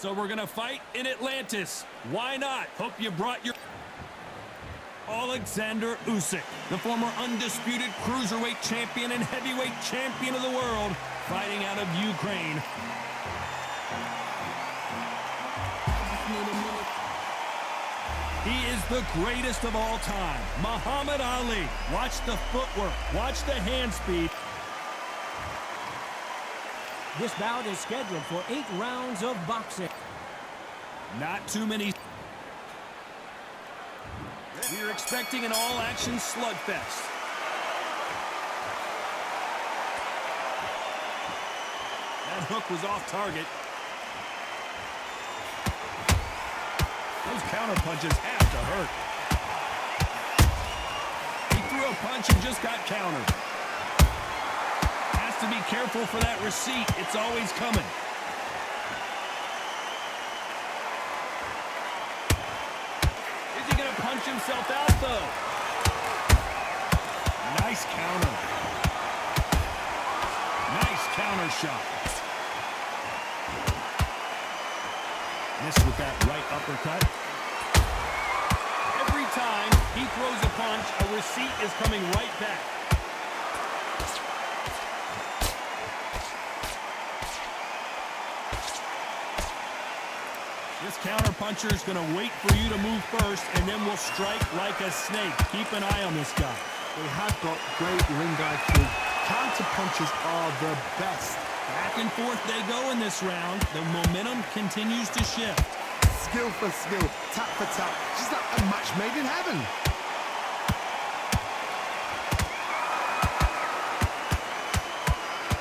So we're going to fight in Atlantis. Why not? Hope you brought your... Alexander Usyk, the former undisputed cruiserweight champion and heavyweight champion of the world, fighting out of Ukraine. He is the greatest of all time, Muhammad Ali. Watch the footwork, watch the hand speed. This bout is scheduled for 8 rounds of boxing. Not too many. We're expecting an all-action slugfest. That hook was off target. Those counter punches have to hurt. He threw a punch and just got countered. Has to be careful for that receipt. It's always coming. Is he going to punch himself out, though? Nice counter. Nice counter shot. Missed with that right uppercut. Every time he throws a punch, a receipt is coming right back. This counter puncher is going to wait for you to move first, and then will strike like a snake. Keep an eye on this guy. They have got great ring IQ. Counter punches are the best. Back and forth they go in this round. The momentum continues to shift. Skill for skill, tap for tap. Just like a match made in heaven.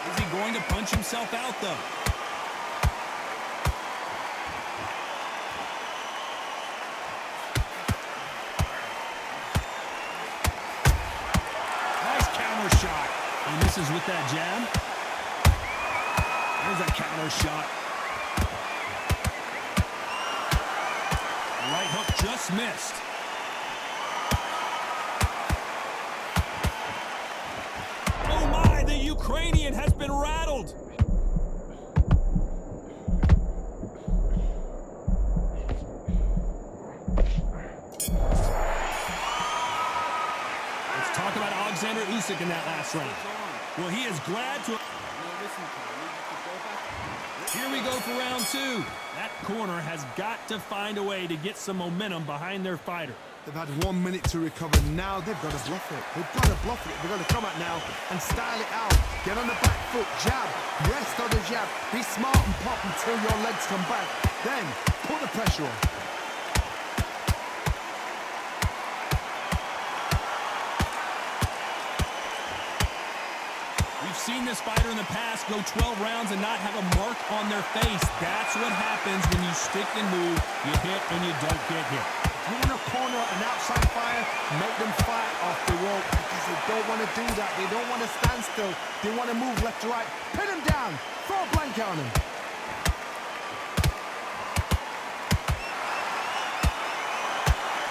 Is he going to punch himself out, though? Nice counter shot. He misses with that jab. There's a counter shot. Right hook just missed. Oh my, the Ukrainian has been rattled. Let's talk about Alexander Usyk in that last round. Well, he is glad to... Here we go for round 2. That corner has got to find a way to get some momentum behind their fighter. They've had 1 minute to recover. Now they've got to bluff it. They've got to bluff it. They've got to come out now and style it out. Get on the back foot, jab, rest on the jab. Be smart and pop until your legs come back. Then put the pressure on. We've seen this fighter in the past go 12 rounds and not have a mark on their face. That's what happens when you stick and move. You hit and you don't get hit. You want to corner an outside fire, make them fight off the rope because they don't want to do that. They don't want to stand still. They want to move left to right. Pin them down. Throw a blanket on them.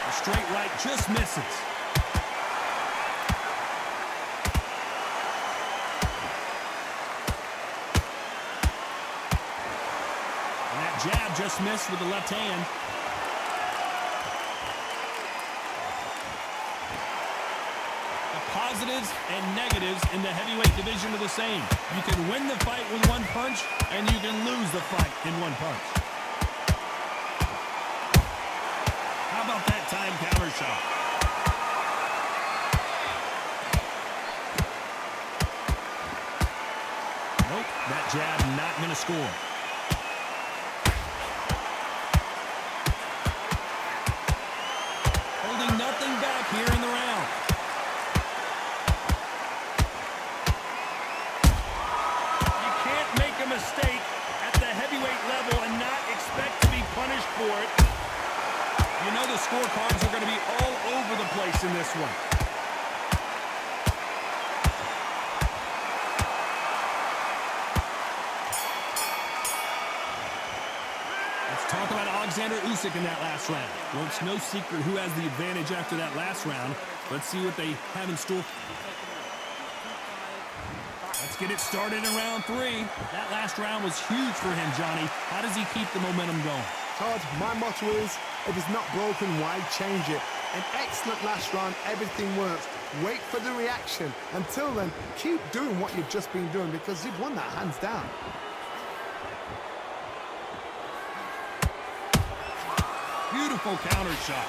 A straight right just misses. Jab just missed with the left hand. The positives and negatives in the heavyweight division are the same. You can win the fight with one punch, and you can lose the fight in one punch. How about that time counter shot? Nope, that jab not going to score. Nothing back here in the round. You can't make a mistake at the heavyweight level and not expect to be punished for it. You know the scorecards are going to be all over the place in this one. Talk about Alexander Usyk in that last round. Well, it's no secret who has the advantage after that last round. Let's see what they have in store. Let's get it started in round 3. That last round was huge for him, Johnny. How does he keep the momentum going? Todd, my motto is, if it's not broken, why change it? An excellent last round, everything works. Wait for the reaction. Until then, keep doing what you've just been doing because you've won that hands down. Beautiful counter shot.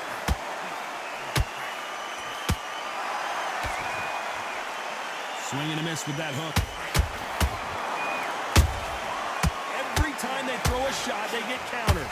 Swing and a miss with that hook. Every time they throw a shot, they get countered.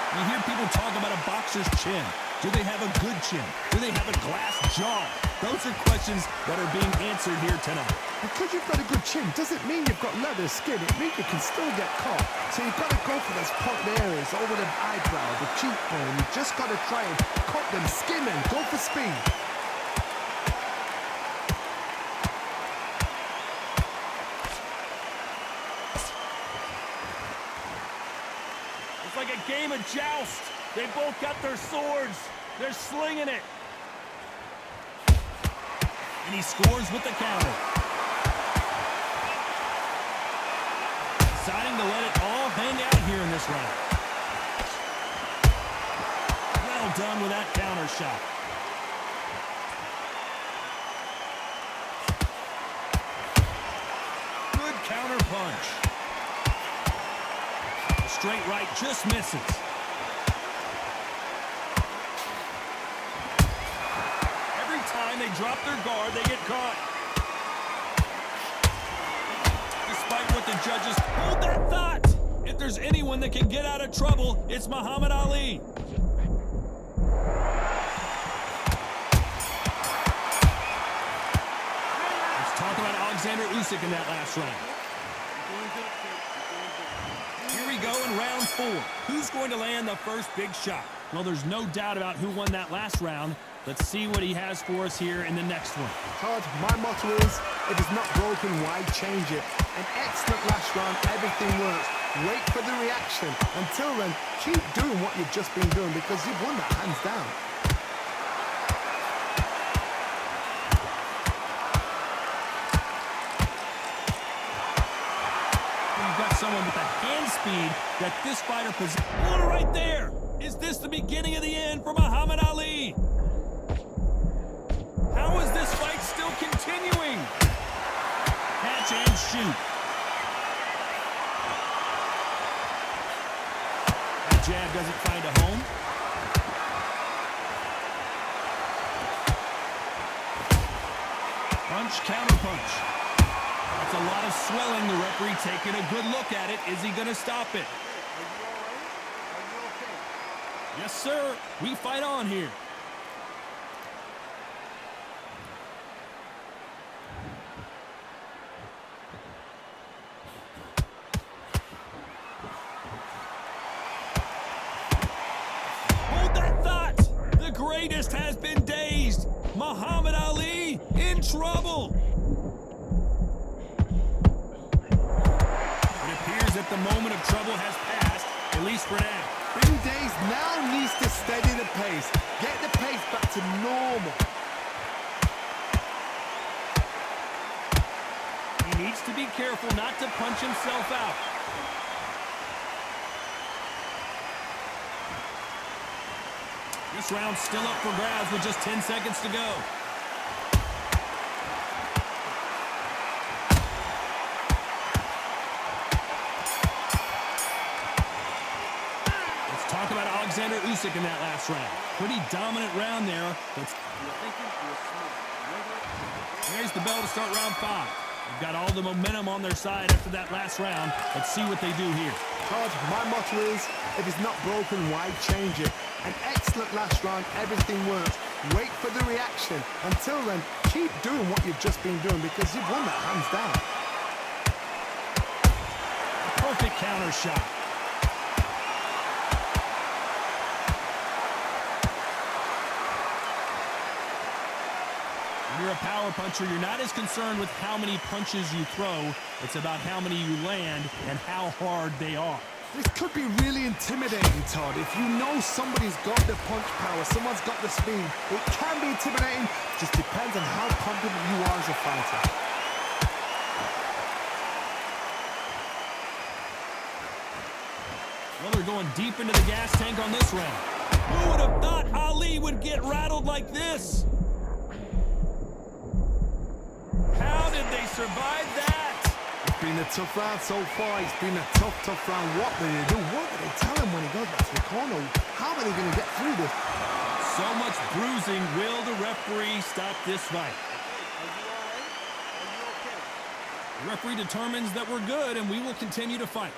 You hear people talk about a boxer's chin. Do they have a good chin? Do they have a glass jaw? Those are questions that are being answered here tonight. Because you've got a good chin doesn't mean you've got leather skin. It means you can still get caught. So you've got to go for those popped areas over the eyebrow, the cheekbone. You've just got to try and cut them, skim them, go for speed. It's like a game of joust. They both got their swords. They're slinging it. And he scores with the counter. Deciding to let it all hang out here in this round. Well done with that counter shot. Good counter punch. Straight right just misses. Every time they drop their guard, they get caught. Despite what the judges... Hold that thought! If there's anyone that can get out of trouble, it's Muhammad Ali. Let's talk about Alexander Usyk in that last round. Here we go in round 4. Who's going to land the first big shot? Well, there's no doubt about who won that last round. Let's see what he has for us here in the next one. Todd, my motto is, if it's not broken, why change it? An excellent last round, everything works. Wait for the reaction. Until then, keep doing what you've just been doing because you've won that hands down. Someone with the hand speed that this fighter possesses. One right there. Is this the beginning of the end for Muhammad Ali? How is this fight still continuing? Catch and shoot. That jab doesn't find a home. Punch, counter punch. That's a lot of swelling. The referee taking a good look at it. Is he going to stop it? Yes, sir. We fight on here. Hold that thought. The greatest has been dazed. Muhammad Ali in trouble. That the moment of trouble has passed, at least for now. Bing Days now needs to steady the pace. Get the pace back to normal. He needs to be careful not to punch himself out. This round's still up for grabs with just 10 seconds to go. Talk about Alexander Usyk in that last round. Pretty dominant round there. There's the bell to start round 5. They've got all the momentum on their side after that last round. Let's see what they do here. Todd, my motto is, if it's not broken, why change it? An excellent last round, everything works. Wait for the reaction. Until then, keep doing what you've just been doing because you've won that hands down. Perfect counter shot. When you're a power puncher, you're not as concerned with how many punches you throw. It's about how many you land and how hard they are. This could be really intimidating, Todd. If you know somebody's got the punch power, someone's got the speed, it can be intimidating. Just depends on how confident you are as a fighter. Well, they're going deep into the gas tank on this round. Who would have thought Ali would get rattled like this? How did they survive that? It's been a tough round so far. It's been a tough round. What do they do? What do they tell him when he goes back to the corner? How are they going to get through this? So much bruising. Will the referee stop this fight? The referee determines that we're good, and we will continue to fight.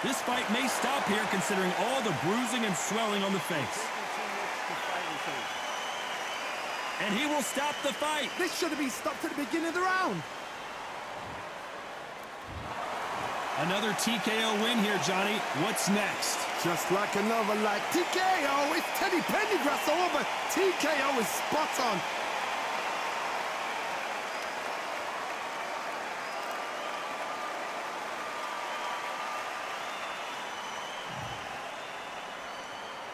This fight may stop here considering all the bruising and swelling on the face. And he will stop the fight. This should have been stopped at the beginning of the round. Another TKO win here, Johnny. What's next? Just like another TKO. It's Teddy Pendergrass all over. TKO is spot on.